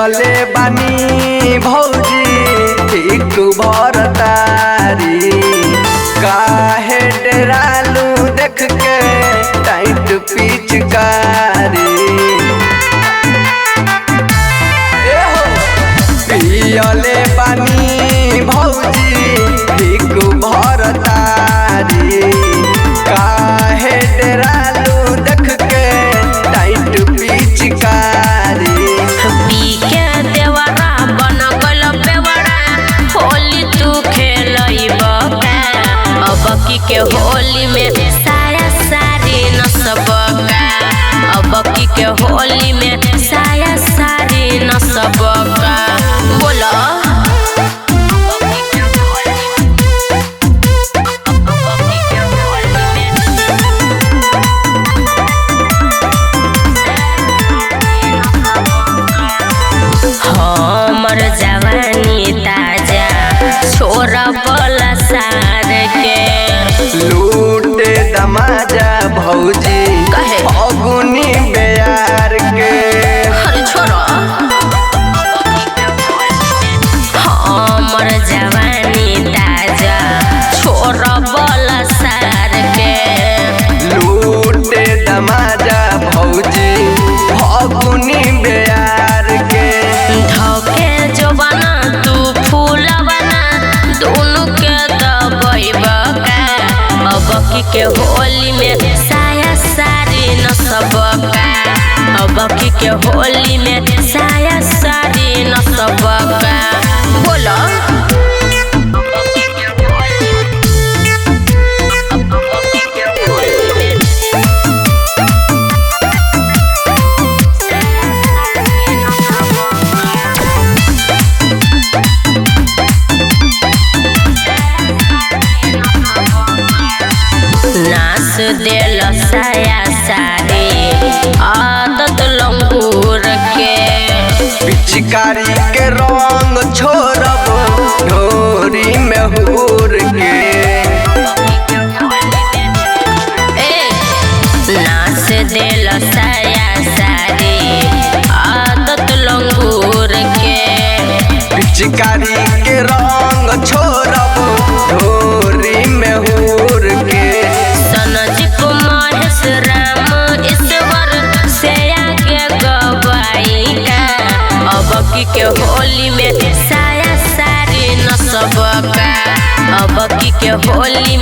पियले बानी भौजी ठीक भर तारी काहे डरालू देख के टाइट पिचकारी पियले बानी भौजी ठीक भर तारी काहे डरालू देख के टाइट पिचकारी के होली में साया सारी नसबका अबकी के होली में साया सारी नसबका बोलो हमर जवानी ताजा छोरा बोला सार के लूटे दमाजा भौजी अगुनी बेयार के छोरा हमर जवानी ताजा छोरा बोला सार के लूटे दमाजा भौजी अगुनी बेयार के धोके जो बना तू फूल बना दोनों के दबैबा अबकी के होली में साया सारी नसबका अबकी के होली में साया सारी नसबका बोलो नाच देल साया सारी आदत लंगूर के पिचकारी के रंग छोड़ब ढोरी में हूर के नाच देल साया सारी आदत लंगूर के पिचकारी के रंग छोड़ब ढोरी में हूर के सनजीप महेश राम ईश्वर से आगे गवाई का अबकी के होली में साया सारी नसबका अबकी के होली